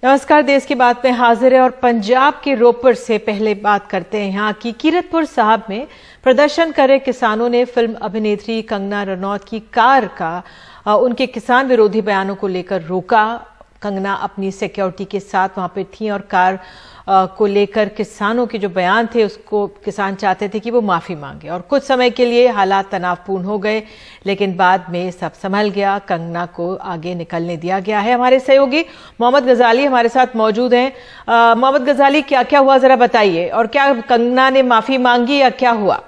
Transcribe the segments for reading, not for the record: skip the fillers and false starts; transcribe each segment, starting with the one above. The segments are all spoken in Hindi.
नमस्कार, देश की बात में हाजिर है और पंजाब के रोपड़ से पहले बात करते हैं। यहाँ की कीरतपुर साहब में प्रदर्शन कर रहे किसानों ने फिल्म अभिनेत्री कंगना रनौत की कार का उनके किसान विरोधी बयानों को लेकर रोका। कंगना अपनी सिक्योरिटी के साथ वहां पे थी और कार को लेकर किसानों के जो बयान थे उसको किसान चाहते थे कि वो माफी मांगे और कुछ समय के लिए हालात तनावपूर्ण हो गए, लेकिन बाद में सब संभल गया। कंगना को आगे निकलने दिया गया है। हमारे सहयोगी मोहम्मद गजाली हमारे साथ मौजूद हैं। मोहम्मद गजाली, क्या क्या हुआ जरा बताइए, और क्या कंगना ने माफी मांगी या क्या हुआ?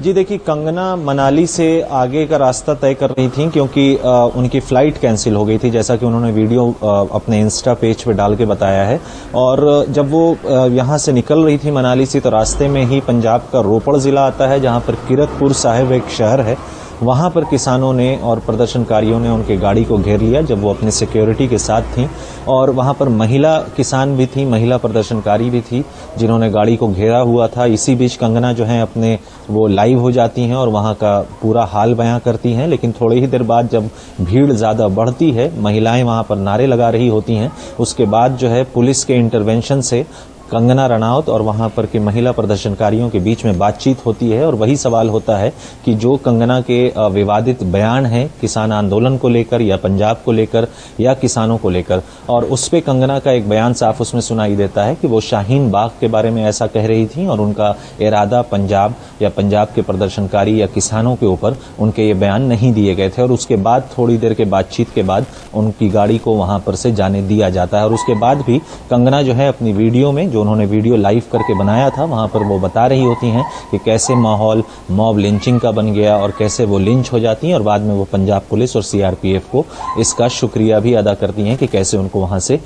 जी देखिए, कंगना मनाली से आगे का रास्ता तय कर रही थी क्योंकि उनकी फ्लाइट कैंसिल हो गई थी, जैसा कि उन्होंने वीडियो अपने इंस्टा पेज पे डाल के बताया है। और जब वो यहाँ से निकल रही थी मनाली से, तो रास्ते में ही पंजाब का रोपड़ जिला आता है, जहाँ पर कीरतपुर साहिब एक शहर है। वहां पर किसानों ने और प्रदर्शनकारियों ने उनके गाड़ी को घेर लिया जब वो अपनी सिक्योरिटी के साथ थी। और वहां पर महिला किसान भी थी, महिला प्रदर्शनकारी भी थी, जिन्होंने गाड़ी को घेरा हुआ था। इसी बीच कंगना जो है अपने वो लाइव हो जाती हैं और वहां का पूरा हाल बयां करती हैं। लेकिन थोड़ी ही देर बाद जब भीड़ ज्यादा बढ़ती है, महिलाएं वहां पर नारे लगा रही होती हैं, उसके बाद जो है पुलिस के इंटरवेंशन से कंगना रनौत और वहां पर के महिला प्रदर्शनकारियों के बीच में बातचीत होती है। और वही सवाल होता है कि जो कंगना के विवादित बयान हैं किसान आंदोलन को लेकर या पंजाब को लेकर या किसानों को लेकर, और उस पे कंगना का एक बयान साफ उसमें सुनाई देता है कि वो शाहीन बाग के बारे में ऐसा कह रही थी और उनका इरादा पंजाब या पंजाब के प्रदर्शनकारी या किसानों के ऊपर उनके ये बयान नहीं दिए गए थे। और उसके बाद थोड़ी देर के बातचीत के बाद उनकी गाड़ी को वहां पर से जाने दिया जाता है। और उसके बाद भी कंगना जो है अपनी वीडियो में, उन्होंने वीडियो लाइव करके बनाया था, वहां पर वो बता रही होती हैं कि कैसे माहौल मॉब लिंचिंग का बन गया और कैसे वो लिंच हो जाती हैं। और बाद में वो पंजाब पुलिस और सीआरपीएफ को इसका शुक्रिया भी अदा करती हैं कि कैसे उनको वहां से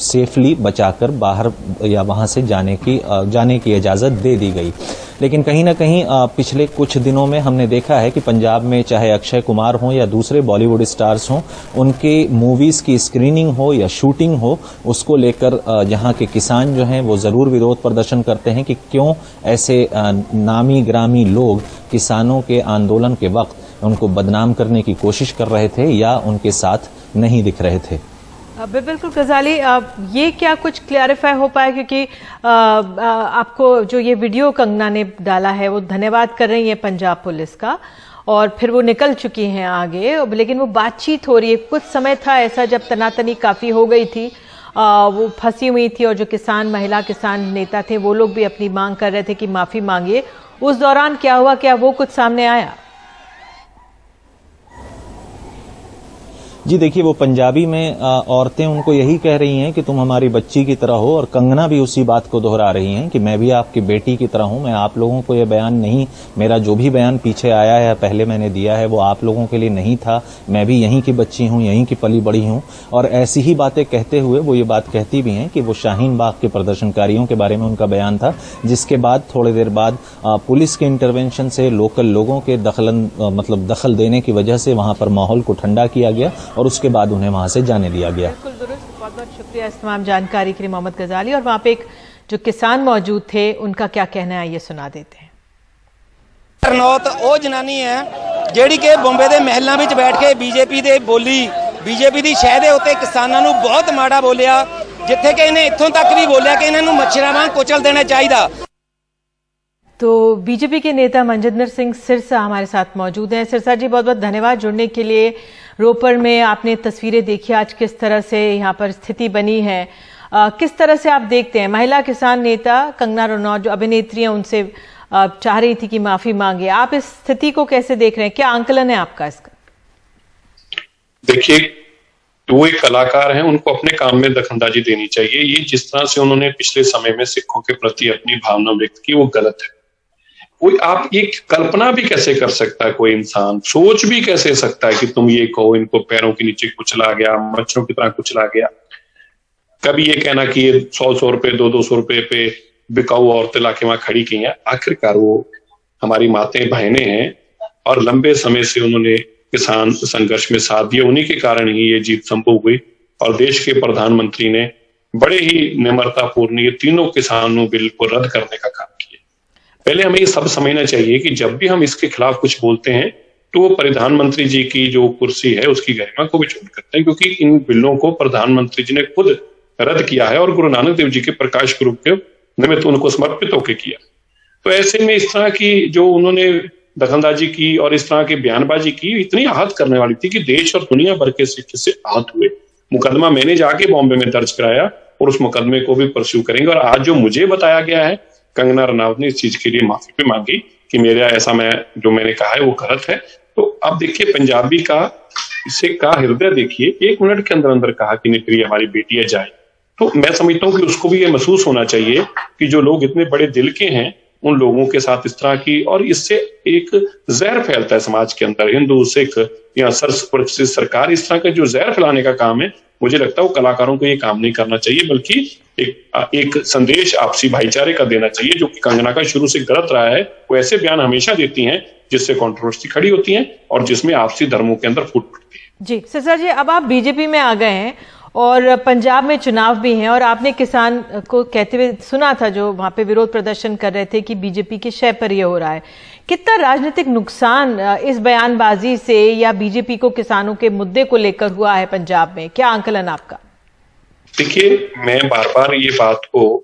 सेफली बचाकर बाहर या वहां से जाने की इजाजत दे दी गई। लेकिन कहीं ना कहीं पिछले कुछ दिनों में हमने देखा है कि पंजाब में चाहे अक्षय कुमार हो या दूसरे बॉलीवुड स्टार्स हों, उनके मूवीज की स्क्रीनिंग हो या शूटिंग हो, उसको लेकर यहाँ के किसान जो हैं वो जरूर विरोध प्रदर्शन करते हैं कि क्यों ऐसे नामी ग्रामी लोग किसानों के आंदोलन के वक्त उनको बदनाम करने की कोशिश कर रहे थे या उनके साथ नहीं दिख रहे थे। बिल्कुल गजाली, ये क्या कुछ क्लैरिफाई हो पाया, क्योंकि आपको जो ये वीडियो कंगना ने डाला है वो धन्यवाद कर रही है पंजाब पुलिस का और फिर वो निकल चुकी हैं आगे, लेकिन वो बातचीत हो रही है। कुछ समय था ऐसा जब तनातनी काफी हो गई थी, वो फंसी हुई थी और जो महिला किसान नेता थे वो लोग भी अपनी मांग कर रहे थे कि माफी मांगिए। उस दौरान क्या हुआ, क्या वो कुछ सामने आया? जी देखिए, वो पंजाबी में औरतें उनको यही कह रही हैं कि तुम हमारी बच्ची की तरह हो, और कंगना भी उसी बात को दोहरा रही हैं कि मैं भी आपकी बेटी की तरह हूं। मैं आप लोगों को ये बयान नहीं, मेरा जो भी बयान पीछे आया है पहले मैंने दिया है वो आप लोगों के लिए नहीं था। मैं भी यहीं की बच्ची हूं, यहीं की पली बड़ी हूं। और ऐसी ही बातें कहते हुए वो ये बात कहती भी हैं कि वो शाहीन बाग के प्रदर्शनकारियों के बारे में उनका बयान था, जिसके बाद थोड़ी देर बाद पुलिस के इंटरवेंशन से, लोकल लोगों के दखल देने की वजह से वहां पर माहौल को ठंडा किया गया और उसके बाद उन्हें वहां से जाने दिया गया। बिल्कुल दुरुस्त, बहुत बहुत शुक्रिया इस तमाम जानकारी के लिए मोहम्मद गजाली। और वहां पे एक जो किसान मौजूद थे उनका क्या कहना है ये सुना देते हैं। रनौत वो जनानी है ਜਿਹੜੀ कि बॉम्बे के महलों में बैठ के बीजेपी दे बोली, बीजेपी की शह के उत्ते किसानों को बहुत माड़ा बोलिया, जिथे कि इन्हें इत्थों तक भी बोलिया कि इन्होंने मच्छरों वांग कुचल देना चाहिए। तो बीजेपी के नेता मनजिंदर सिंह सिरसा हमारे साथ मौजूद हैं। सिरसा जी, बहुत बहुत धन्यवाद जुड़ने के लिए। रोपड़ में आपने तस्वीरें देखी आज किस तरह से यहाँ पर स्थिति बनी है, किस तरह से आप देखते हैं महिला किसान नेता कंगना रनौत जो अभिनेत्री हैं उनसे चाह रही थी कि माफी मांगे, आप इस स्थिति को कैसे देख रहे हैं, क्या आंकलन है आपका इसका? देखिए, वो एक कलाकार हैं, उनको अपने काम में दखलंदाजी देनी चाहिए। ये जिस तरह से उन्होंने पिछले समय में सिखों के प्रति अपनी भावना व्यक्त की वो गलत है। कोई आप ये कल्पना भी कैसे कर सकता है, कोई इंसान सोच भी कैसे सकता है कि तुम ये कहो इनको पैरों के नीचे कुचला गया, मच्छरों की तरह कुचला गया। कभी ये कहना कि ये 100 रुपए 200 रुपए पे बिकाऊ औरतें लाके वहां खड़ी की हैं। आखिरकार वो हमारी माताएं बहनें हैं और लंबे समय से उन्होंने किसान संघर्ष में साथ दिया, उन्हीं के कारण ही ये जीत संभव हुई। और देश के प्रधानमंत्री ने बड़े ही निम्रतापूर्ण ये तीनों किसानों बिल को रद्द करने का काम किया। पहले हमें ये सब समझना चाहिए कि जब भी हम इसके खिलाफ कुछ बोलते हैं तो वो प्रधानमंत्री जी की जो कुर्सी है उसकी गरिमा को भी चोट करते हैं, क्योंकि इन बिलों को प्रधानमंत्री जी ने खुद रद्द किया है और गुरु नानक देव जी के प्रकाश ग्रुप के निमित्त उनको समर्पित होकर किया। तो ऐसे में इस तरह की जो उन्होंने दखलंदाजी की और इस तरह की बयानबाजी की, इतनी आहत करने वाली थी कि देश और दुनिया भर के सिख इससे आहत हुए। मुकदमा मैंने जाके बॉम्बे में दर्ज कराया और उस मुकदमे को भी परस्यू करेंगे। और आज जो मुझे बताया गया है, कंगना रनौत ने इस चीज के लिए माफी भी मांगी कि मेरा ऐसा जो मैंने कहा है वो गलत है। तो अब देखिए पंजाबी का इसे का हृदय देखिए, 1 मिनट के अंदर अंदर कहा कि नहीं प्रिय हमारी बेटियां जाए। तो मैं समझता हूं कि उसको भी ये महसूस होना चाहिए कि जो लोग इतने बड़े दिल के हैं उन लोगों के साथ इस तरह की, और इससे एक जहर फैलता है समाज के अंदर, हिंदू सिख या सरकार इस तरह का जो जहर फैलाने का काम है, मुझे लगता है वो कलाकारों को ये काम नहीं करना चाहिए, बल्कि एक संदेश आपसी भाईचारे का देना चाहिए, जो कि कंगना का शुरू से गलत रहा है। वो ऐसे बयान हमेशा देती हैं जिससे कंट्रोवर्सी खड़ी होती है और जिसमें आपसी धर्मों के अंदर फूट पड़ती है। जी सिसर जी, अब आप बीजेपी में आ गए हैं और पंजाब में चुनाव भी हैं, और आपने किसान को कहते हुए सुना था जो वहां पे विरोध प्रदर्शन कर रहे थे कि बीजेपी के शय पर ये हो रहा है। कितना राजनीतिक नुकसान इस बयानबाजी से या बीजेपी को किसानों के मुद्दे को लेकर हुआ है पंजाब में, क्या आंकलन आपका? देखिए, मैं बार बार ये बात को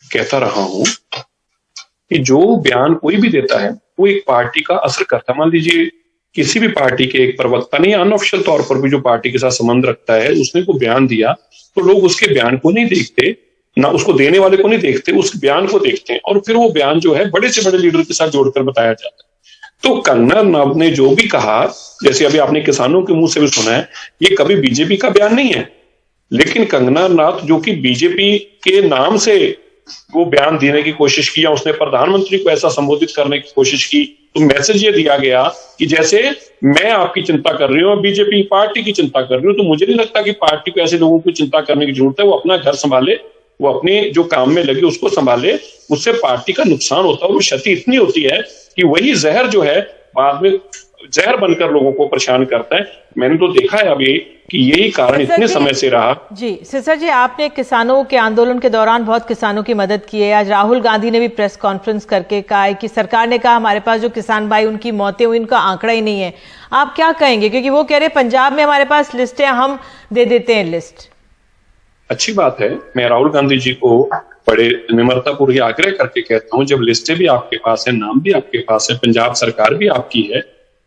कहता रहा हूं कि जो बयान कोई भी देता है वो एक पार्टी का असर करता है। मान लीजिए किसी भी पार्टी के एक प्रवक्ता ने अनऑफिशियल तौर पर भी जो पार्टी के साथ संबंध रखता है, उसने को बयान दिया, तो लोग उसके बयान को नहीं देखते, ना उसको देने वाले को नहीं देखते, उस बयान को देखते हैं और फिर वो बयान जो है बड़े से बड़े लीडर के साथ जोड़कर बताया जाता है। तो कंगना रनौत ने जो भी कहा, जैसे अभी आपने किसानों के मुंह से भी सुना है, ये कभी बीजेपी का बयान नहीं है, लेकिन कंगना रनौत जो कि बीजेपी के नाम से वो बयान देने की कोशिश की, उसने प्रधानमंत्री को ऐसा संबोधित करने की कोशिश की, तो मैसेज ये दिया गया कि जैसे मैं आपकी चिंता कर रही हूं, बीजेपी पार्टी की चिंता कर रही हूं। तो मुझे नहीं लगता कि पार्टी को ऐसे लोगों की चिंता करने की जरूरत है। वो अपना घर संभाले, वो अपने जो काम में लगे उसको संभाले, उससे पार्टी का नुकसान होता है और वो क्षति इतनी होती है कि वही जहर जो है बाद में जहर बनकर लोगों को परेशान करता है। मैंने तो देखा है अभी कि यही कारण इतने समय से रहा। जी सिसर जी, आपने किसानों के आंदोलन के दौरान बहुत किसानों की मदद की है। आज राहुल गांधी ने भी प्रेस कॉन्फ्रेंस करके कहा है कि सरकार ने कहा हमारे पास जो किसान भाई उनकी मौतें हुई, उनका आंकड़ा ही नहीं है। आप क्या कहेंगे, क्योंकि वो कह रहे पंजाब में हमारे पास लिस्ट है, हम दे देते हैं लिस्ट। अच्छी बात है। मैं राहुल गांधी जी को बड़े निम्रतापूर्वक आग्रह करके कहता हूं, जब लिस्टें भी आपके पास है, नाम भी आपके पास है, पंजाब सरकार भी आपकी है,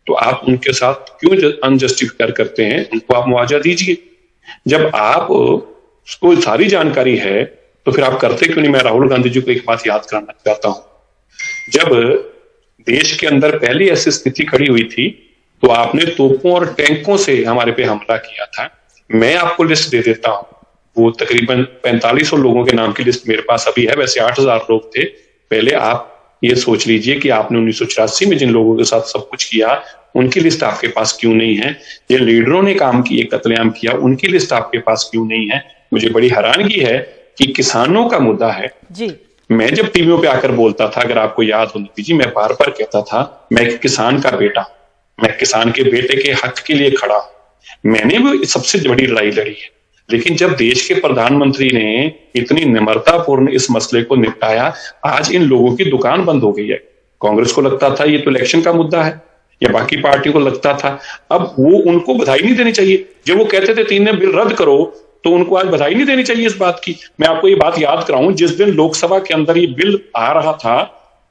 तो आप उनके साथ क्यों अनजस्टिफाई करते हैं? उनको आप मुआवजा दीजिए। जब आप को सारी जानकारी है तो फिर आप करते क्यों नहीं? मैं राहुल गांधी जी को एक बात याद कराना चाहता हूं, जब देश के अंदर पहली ऐसी स्थिति खड़ी हुई थी तो आपने तोपों और टैंकों से हमारे पे हमला किया था। मैं आपको लिस्ट दे देता हूं, वो तकरीबन 4500 लोगों के नाम की लिस्ट मेरे पास अभी है, वैसे 8000 लोग थे पहले। आप ये सोच लीजिए कि आपने 1984 में जिन लोगों के साथ सब कुछ किया उनकी लिस्ट आपके पास क्यों नहीं है? ये लीडरों ने काम किए, कत्लेआम किया, उनकी लिस्ट आपके पास क्यों नहीं है? मुझे बड़ी हैरानगी है कि किसानों का मुद्दा है जी। मैं जब टीवियों पे आकर बोलता था, अगर आपको याद हो नीति जी, मैं बार बार कहता था मैं एक किसान का बेटा, मैं किसान के बेटे के हक के लिए खड़ा, मैंने भी सबसे बड़ी लड़ाई लड़ी है। लेकिन जब देश के प्रधानमंत्री ने इतनी निम्रतापूर्ण इस मसले को निपटाया, आज इन लोगों की दुकान बंद हो गई है। कांग्रेस को लगता था ये तो इलेक्शन का मुद्दा है, या बाकी पार्टी को लगता था। अब वो उनको बधाई नहीं देनी चाहिए। जब वो कहते थे 3 बिल रद्द करो, तो उनको आज बधाई नहीं देनी चाहिए इस बात की। मैं आपको ये बात याद कराऊं, जिस दिन लोकसभा के अंदर ये बिल आ रहा था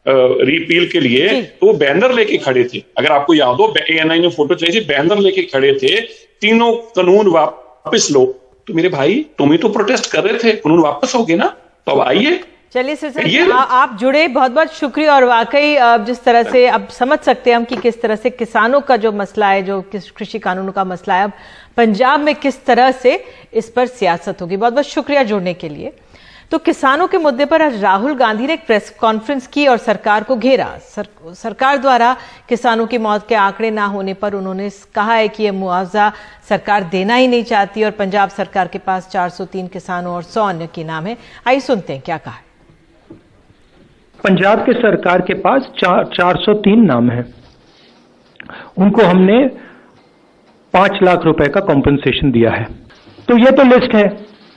रिपील के लिए, तो वो बैनर लेके खड़े थे। अगर आपको याद हो, ANI ने फोटो चाहिए, बैनर लेके खड़े थे, तीनों कानून वापस लो। तो मेरे भाई, तुम ही तो प्रोटेस्ट कर रहे थे, कानून वापस हो गए ना, तो अब आइए। चलिए सर, आप जुड़े, बहुत बहुत शुक्रिया। और वाकई जिस तरह से अब समझ सकते हैं हम कि किस तरह से किसानों का जो मसला है, जो कृषि कानूनों का मसला है, अब पंजाब में किस तरह से इस पर सियासत होगी। बहुत बहुत शुक्रिया जुड़ने के लिए। तो किसानों के मुद्दे पर आज राहुल गांधी ने एक प्रेस कॉन्फ्रेंस की और सरकार को घेरा। सरकार द्वारा किसानों की मौत के आंकड़े ना होने पर उन्होंने कहा है कि यह मुआवजा सरकार देना ही नहीं चाहती और पंजाब सरकार के पास 403 किसानों और 100 अन्य के नाम है। आइए सुनते हैं क्या कहा। पंजाब के सरकार के पास 403 नाम है, उनको हमने 5 लाख रुपए का कॉम्पेंसेशन दिया है। तो ये तो लिस्ट है।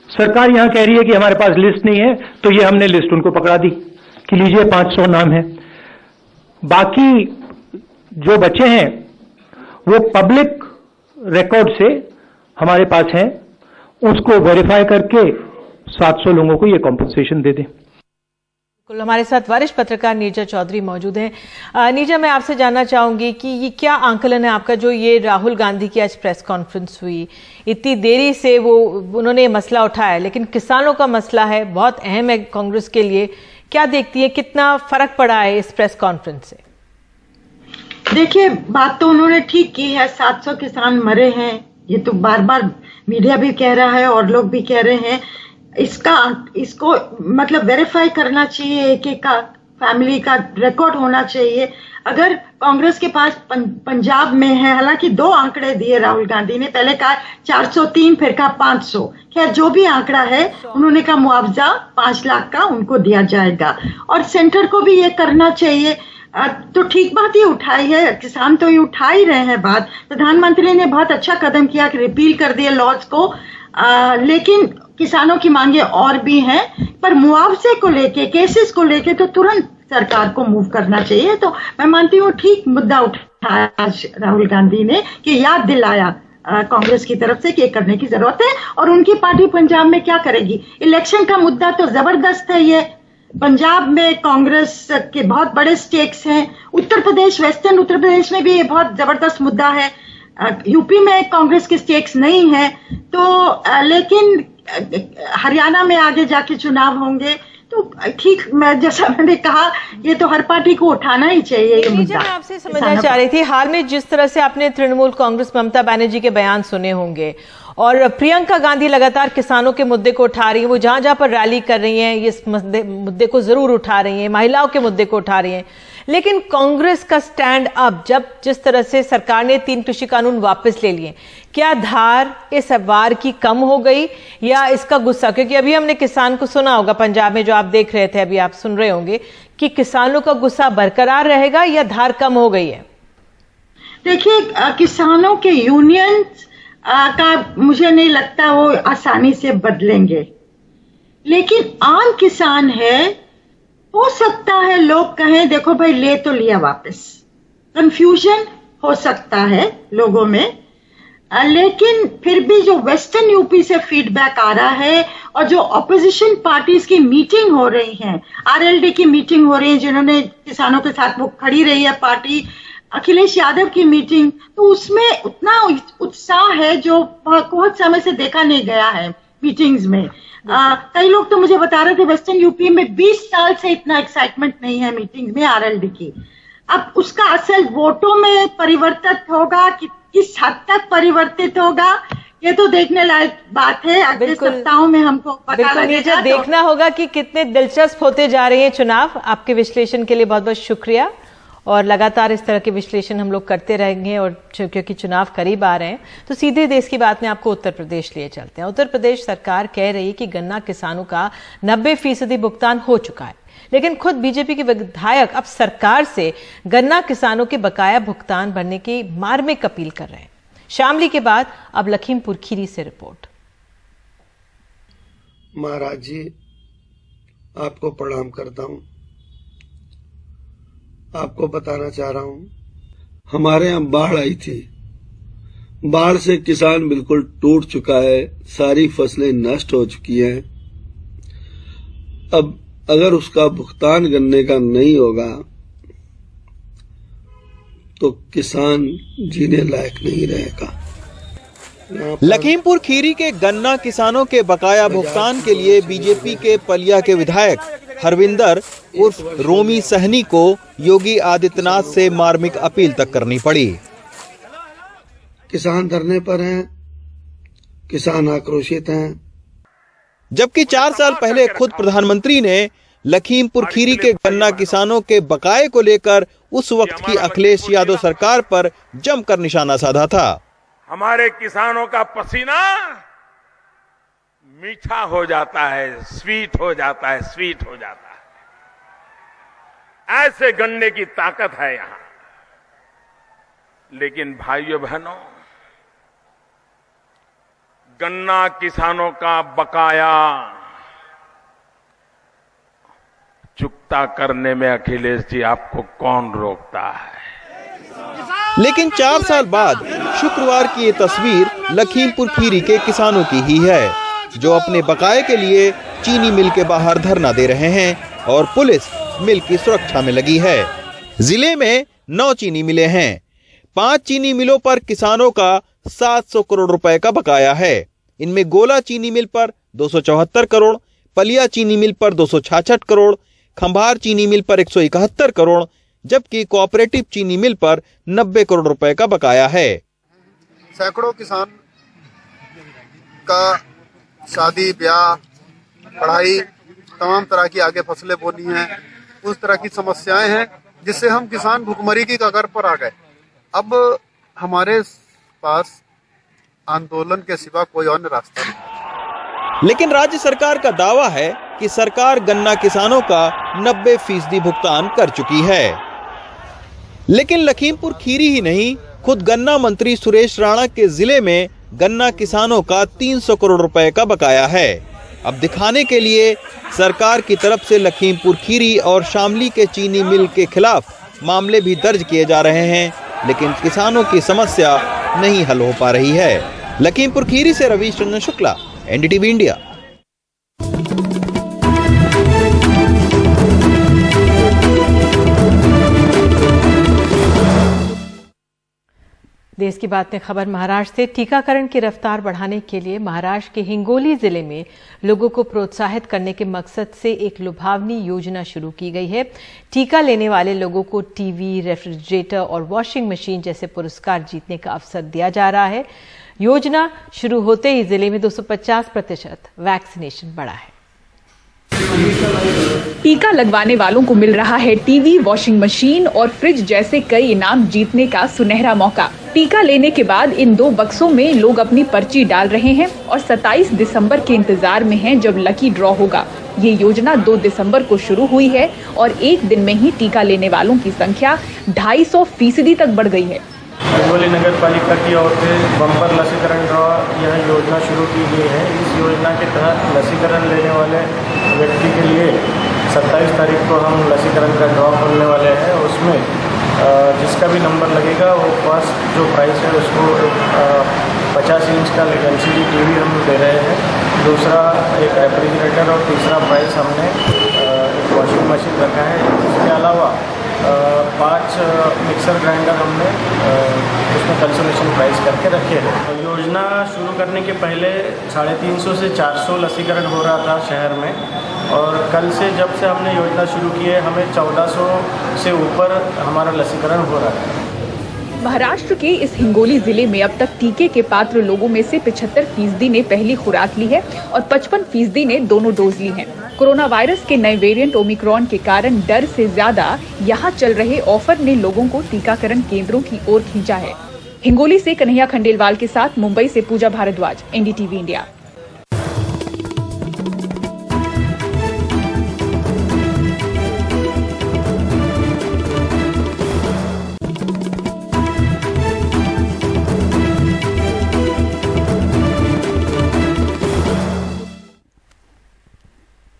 सरकार यहां कह रही है कि हमारे पास लिस्ट नहीं है, तो ये हमने लिस्ट उनको पकड़ा दी कि लीजिए 500 नाम है। बाकी जो बचे हैं वो पब्लिक रिकॉर्ड से हमारे पास है, उसको वेरीफाई करके 700 लोगों को ये कॉम्पनसेशन दे दें। हमारे साथ वरिष्ठ पत्रकार नीरजा चौधरी मौजूद हैं। नीरजा, मैं आपसे जानना चाहूंगी कि ये क्या आंकलन है आपका, जो ये राहुल गांधी की आज प्रेस कॉन्फ्रेंस हुई, इतनी देरी से उन्होंने ये मसला उठाया, लेकिन किसानों का मसला है, बहुत अहम है कांग्रेस के लिए। क्या देखती है, कितना फर्क पड़ा है इस प्रेस कॉन्फ्रेंस से? देखिए, बात तो उन्होंने ठीक की है, 700 किसान मरे हैं, ये तो बार बार मीडिया भी कह रहा है और लोग भी कह रहे हैं। इसको मतलब वेरीफाई करना चाहिए, एक एक का फैमिली का रिकॉर्ड होना चाहिए। अगर कांग्रेस के पास पंजाब में है, हालांकि 2 आंकड़े दिए राहुल गांधी ने, पहले कहा 403, फिर कहा 500, खैर जो भी आंकड़ा है, उन्होंने कहा मुआवजा 5 लाख का उनको दिया जाएगा और सेंटर को भी ये करना चाहिए। तो ठीक बात ही उठाई है, किसान तो ये उठा ही रहे हैं बात। प्रधानमंत्री ने बहुत अच्छा कदम किया कि रिपील कर दिए लॉज को, लेकिन किसानों की मांगे और भी हैं, पर मुआवजे को लेके, केसेस को लेके तो तुरंत सरकार को मूव करना चाहिए। तो मैं मानती हूँ ठीक मुद्दा उठाया आज राहुल गांधी ने, कि याद दिलाया कांग्रेस की तरफ से कि ये करने की जरूरत है। और उनकी पार्टी पंजाब में क्या करेगी? इलेक्शन का मुद्दा तो जबरदस्त है ये। पंजाब में कांग्रेस के बहुत बड़े स्टेक्स हैं, उत्तर प्रदेश, वेस्टर्न उत्तर प्रदेश में भी ये बहुत जबरदस्त मुद्दा है, यूपी में कांग्रेस के स्टेक्स नहीं है, तो लेकिन हरियाणा में आगे जाके चुनाव होंगे, तो ठीक, मैं जैसा मैंने कहा, ये तो हर पार्टी को उठाना ही चाहिए ये मुद्दा। मैं आपसे समझना चाह रही थी, हाल में जिस तरह से आपने तृणमूल कांग्रेस ममता बनर्जी के बयान सुने होंगे, और प्रियंका गांधी लगातार किसानों के मुद्दे को उठा रही हैं, वो जहां जहां पर रैली कर रही हैं इस मुद्दे को जरूर उठा रही हैं, महिलाओं के मुद्दे को उठा रही हैं, लेकिन कांग्रेस का स्टैंड अब, जब जिस तरह से सरकार ने 3 कृषि कानून वापस ले लिए, क्या धार इस वार की कम हो गई या इसका गुस्सा? क्योंकि अभी हमने किसान को सुना होगा पंजाब में, जो आप देख रहे थे, अभी आप सुन रहे होंगे कि किसानों का गुस्सा बरकरार रहेगा या धार कम हो गई है? देखिए, किसानों के यूनियन का मुझे नहीं लगता वो आसानी से बदलेंगे, लेकिन आम किसान है, हो सकता है लोग कहें देखो भाई ले तो लिया वापस, कंफ्यूजन हो सकता है लोगों में, लेकिन फिर भी जो वेस्टर्न यूपी से फीडबैक आ रहा है और जो ऑपोजिशन पार्टीज की मीटिंग हो रही है, आरएलडी की मीटिंग हो रही है, जिन्होंने किसानों के साथ वो खड़ी रही है पार्टी, अखिलेश यादव की मीटिंग, तो उसमें उतना उत्साह है जो बहुत समय से देखा नहीं गया है मीटिंग्स में। कई लोग तो मुझे बता रहे थे वेस्टर्न यूपी में 20 साल से इतना एक्साइटमेंट नहीं है मीटिंग्स में आरएलडी की। अब उसका असर वोटों में परिवर्तित होगा कि किस हद तक परिवर्तित होगा, ये तो देखने लायक बात है। अगले सप्ताहों में हमको पता लगेगा। देखना होगा कि कितने दिलचस्प होते जा रहे हैं चुनाव। आपके विश्लेषण के लिए बहुत बहुत शुक्रिया, और लगातार इस तरह के विश्लेषण हम लोग करते रहेंगे। और क्योंकि चुनाव करीब आ रहे हैं, तो सीधे देश की बात में आपको उत्तर प्रदेश लिए चलते हैं। उत्तर प्रदेश सरकार कह रही है कि गन्ना किसानों का 90% भुगतान हो चुका है, लेकिन खुद बीजेपी के विधायक अब सरकार से गन्ना किसानों के बकाया भुगतान भरने की मार्मिक अपील कर रहे हैं। शामली के बाद अब लखीमपुर खीरी से रिपोर्ट। महाराज जी, आपको प्रणाम करता हूं। आपको बताना चाह रहा हूं, हमारे यहाँ बाढ़ आई थी, बाढ़ से किसान बिल्कुल टूट चुका है, सारी फसलें नष्ट हो चुकी हैं। अब अगर उसका भुगतान गन्ने का नहीं होगा तो किसान जीने लायक नहीं रहेगा। लखीमपुर खीरी के गन्ना किसानों के बकाया भुगतान के लिए बीजेपी के पलिया के विधायक हरविंदर उर्फ रोमी सहनी को योगी आदित्यनाथ से मार्मिक अपील तक करनी पड़ी। किसान धरने पर हैं, किसान आक्रोशित हैं। जबकि 4 साल पहले खुद प्रधानमंत्री ने लखीमपुर खीरी के गन्ना किसानों के बकाये को लेकर उस वक्त की अखिलेश यादव सरकार पर जमकर निशाना साधा था। हमारे किसानों का पसीना मीठा हो जाता है, स्वीट हो जाता है, स्वीट हो जाता है। ऐसे गन्ने की ताकत है यहां। लेकिन भाइयों बहनों, गन्ना किसानों का बकाया चुकता करने में अखिलेश जी आपको कौन रोकता है? लेकिन 4 साल बाद शुक्रवार की ये तस्वीर लखीमपुर खीरी के किसानों की ही है, जो अपने बकाये के लिए चीनी मिल के बाहर धरना दे रहे हैं और पुलिस मिल की सुरक्षा में लगी है। जिले में 9 चीनी मिलें हैं। 5 चीनी मिलों पर किसानों का 700 करोड़ रुपए का बकाया है। इनमें गोला चीनी मिल पर 274 करोड़, पलिया चीनी मिल पर 266 करोड़, खंभार चीनी मिल पर 171 करोड़, जबकि कोऑपरेटिव चीनी मिल पर 90 करोड़ रुपए का बकाया है। सैकड़ों किसान का शादी, ब्याह, पढ़ाई, तमाम तरह की आगे फसलें बोनी हैं, उस तरह की समस्याएं हैं जिससे हम किसान भुखमरी की कगार पर आ गए। अब हमारे पास आंदोलन के सिवा कोई अन्य रास्ता नहीं। लेकिन राज्य सरकार का दावा है कि सरकार गन्ना किसानों का 90% भुगतान कर चुकी है। लेकिन लखीमपुर खीरी ही नहीं, खुद गन्ना मंत्री सुरेश राणा के जिले में गन्ना किसानों का 300 करोड़ रुपए का बकाया है। अब दिखाने के लिए सरकार की तरफ से लखीमपुर खीरी और शामली के चीनी मिल के खिलाफ मामले भी दर्ज किए जा रहे हैं, लेकिन किसानों की समस्या नहीं हल हो पा रही है। लखीमपुर खीरी से रवीश रंजन शुक्ला, एनडीटीवी इंडिया। देश की बात में खबर महाराष्ट्र से। टीकाकरण की रफ्तार बढ़ाने के लिए महाराष्ट्र के हिंगोली जिले में लोगों को प्रोत्साहित करने के मकसद से एक लुभावनी योजना शुरू की गई है। टीका लेने वाले लोगों को टीवी, रेफ्रिजरेटर और वॉशिंग मशीन जैसे पुरस्कार जीतने का अवसर दिया जा रहा है। योजना शुरू होते ही जिले में 250% वैक्सीनेशन बढ़ा है। टीका लगवाने वालों को मिल रहा है टीवी, वॉशिंग मशीन और फ्रिज जैसे कई इनाम जीतने का सुनहरा मौका। टीका लेने के बाद इन 2 बक्सों में लोग अपनी पर्ची डाल रहे हैं और 27 दिसंबर के इंतजार में हैं जब लकी ड्रॉ होगा। ये योजना 2 दिसंबर को शुरू हुई है और एक दिन में ही टीका लेने वालों की संख्या 250% तक बढ़ गई है। हिंगोली नगर पालिका की ओर से बम्पर लसीकरण ड्रॉ यह योजना शुरू की गई है। इस योजना के तहत लसीकरण लेने वाले व्यक्ति के लिए 27 तारीख को हम लसीकरण का ड्रॉ खोलने वाले हैं। उसमें जिसका भी नंबर लगेगा वो फर्स्ट जो प्राइस है उसको 50 इंच का LCD टीवी हम दे रहे हैं, दूसरा एक रेफ्रिजरेटर और तीसरा प्राइस हमने एक वॉशिंग मशीन रखा है। इसके अलावा 5 मिक्सर ग्राइंडर हमने उसमें कंसोलेशन प्राइस करके रखे हैं। तो योजना शुरू करने के पहले 350 से 400 लसीकरण हो रहा था शहर में, और कल से जब से हमने योजना शुरू की है हमें 1400 से ऊपर हमारा लसीकरण हो रहा है। महाराष्ट्र के इस हिंगोली जिले में अब तक टीके के पात्र लोगों में से 75% ने पहली खुराक ली है और 55% ने दोनों डोज ली हैं। कोरोना वायरस के नए वेरिएंट ओमिक्रॉन के कारण डर से ज्यादा यहाँ चल रहे ऑफर ने लोगों को टीकाकरण केंद्रों की ओर खींचा है। हिंगोली से कन्हैया खंडेलवाल के साथ मुंबई से पूजा भारद्वाज, एनडीटीवी इंडिया।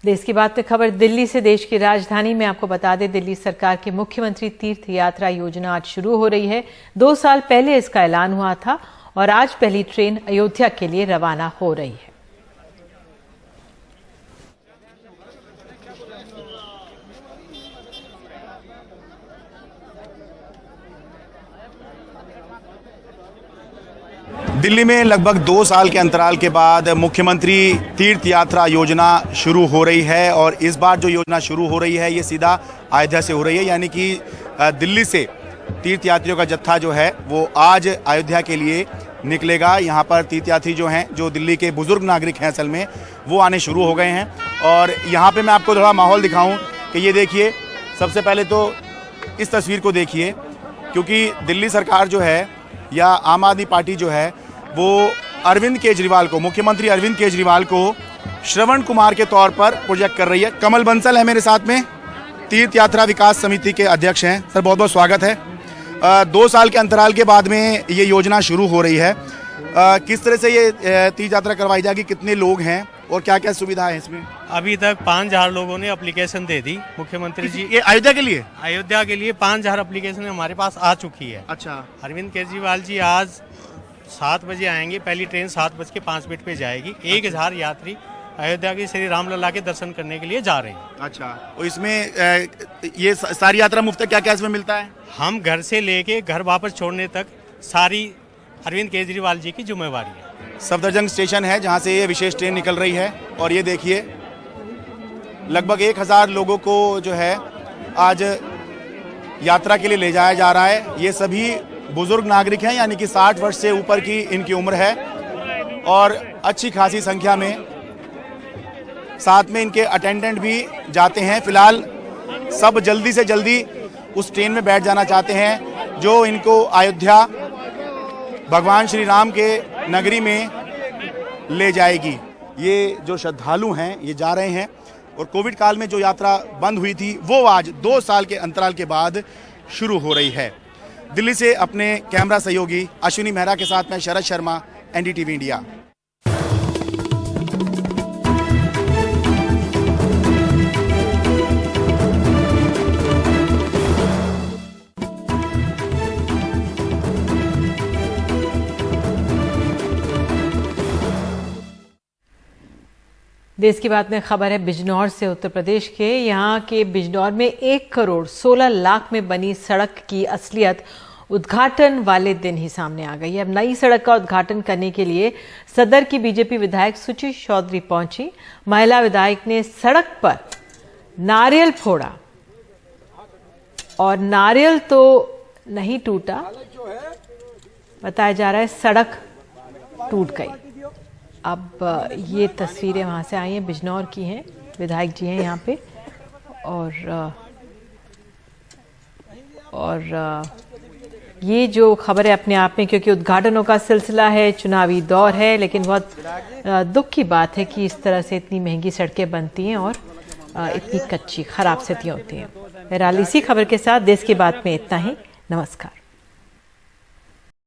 देश की बात में खबर दिल्ली से। देश की राजधानी में आपको बता दें, दिल्ली सरकार की मुख्यमंत्री तीर्थ यात्रा योजना आज शुरू हो रही है। 2 साल पहले इसका ऐलान हुआ था और आज पहली ट्रेन अयोध्या के लिए रवाना हो रही है। दिल्ली में लगभग 2 साल के अंतराल के बाद मुख्यमंत्री तीर्थ यात्रा योजना शुरू हो रही है, और इस बार जो योजना शुरू हो रही है ये सीधा अयोध्या से हो रही है, यानी कि दिल्ली से तीर्थ यात्रियों का जत्था जो है वो आज अयोध्या के लिए निकलेगा। यहाँ पर तीर्थयात्री जो हैं, जो दिल्ली के बुजुर्ग नागरिक हैं असल में, वो आने शुरू हो गए हैं। और यहाँ पे मैं आपको थोड़ा माहौल दिखाऊं कि ये देखिए, सबसे पहले तो इस तस्वीर को देखिए, क्योंकि दिल्ली सरकार जो है या आम आदमी पार्टी जो है वो अरविंद केजरीवाल को, मुख्यमंत्री अरविंद केजरीवाल को श्रवण कुमार के तौर पर प्रोजेक्ट कर रही है। कमल बंसल है मेरे साथ में, तीर्थ यात्रा विकास समिति के अध्यक्ष हैं। सर बहुत बहुत स्वागत है। 2 साल के अंतराल के बाद में ये योजना शुरू हो रही है। किस तरह से ये तीर्थ यात्रा करवाई जाएगी, कितने लोग हैं और क्या क्या सुविधा है इसमें? अभी तक 5,000 लोगों ने एप्लीकेशन दे दी मुख्यमंत्री जी। ये अयोध्या के लिए? अयोध्या के लिए 5,000 एप्लीकेशन हमारे पास आ चुकी है। अच्छा। अरविंद केजरीवाल जी आज 7 बजे आएंगे, पहली ट्रेन 7:05 पे जाएगी। 1,000 यात्री अयोध्या के श्री रामलला के दर्शन करने के लिए जा रहे हैं। अच्छा, तो इसमें ये सारी यात्रा मुफ्त है? क्या क्या इसमें मिलता है? हम घर से लेके घर वापस छोड़ने तक सारी अरविंद केजरीवाल जी की जिम्मेवारी है। सफदरजंग स्टेशन है जहां से ये विशेष ट्रेन निकल रही है और ये देखिए लगभग 1,000 लोगों को जो है आज यात्रा के लिए ले जाया जा रहा है। ये सभी बुजुर्ग नागरिक हैं, यानी कि 60 वर्ष से ऊपर की इनकी उम्र है और अच्छी खासी संख्या में साथ में इनके अटेंडेंट भी जाते हैं। फिलहाल सब जल्दी से जल्दी उस ट्रेन में बैठ जाना चाहते हैं जो इनको अयोध्या भगवान श्री राम के नगरी में ले जाएगी। ये जो श्रद्धालु हैं ये जा रहे हैं और कोविड काल में जो यात्रा बंद हुई थी वो आज 2 साल के अंतराल के बाद शुरू हो रही है। दिल्ली से अपने कैमरा सहयोगी अश्विनी मेहरा के साथ मैं शरद शर्मा, एनडीटीवी इंडिया। देश की बात में खबर है बिजनौर से, उत्तर प्रदेश के। यहाँ के बिजनौर में 1 करोड़ 16 लाख में बनी सड़क की असलियत उद्घाटन वाले दिन ही सामने आ गई है। अब नई सड़क का उद्घाटन करने के लिए सदर की बीजेपी विधायक सुचि चौधरी पहुंची। महिला विधायक ने सड़क पर नारियल फोड़ा और नारियल तो नहीं टूटा, बताया जा रहा है सड़क टूट गई। अब ये तस्वीरें वहाँ से आई हैं, बिजनौर की हैं, विधायक जी हैं यहाँ पे और ये जो खबर है अपने आप में, क्योंकि उद्घाटनों का सिलसिला है, चुनावी दौर है, लेकिन बहुत दुख की बात है कि इस तरह से इतनी महंगी सड़कें बनती हैं और इतनी कच्ची खराब स्थितियाँ होती हैं। बहरहाल इसी खबर के साथ देश की बात में इतना ही। नमस्कार।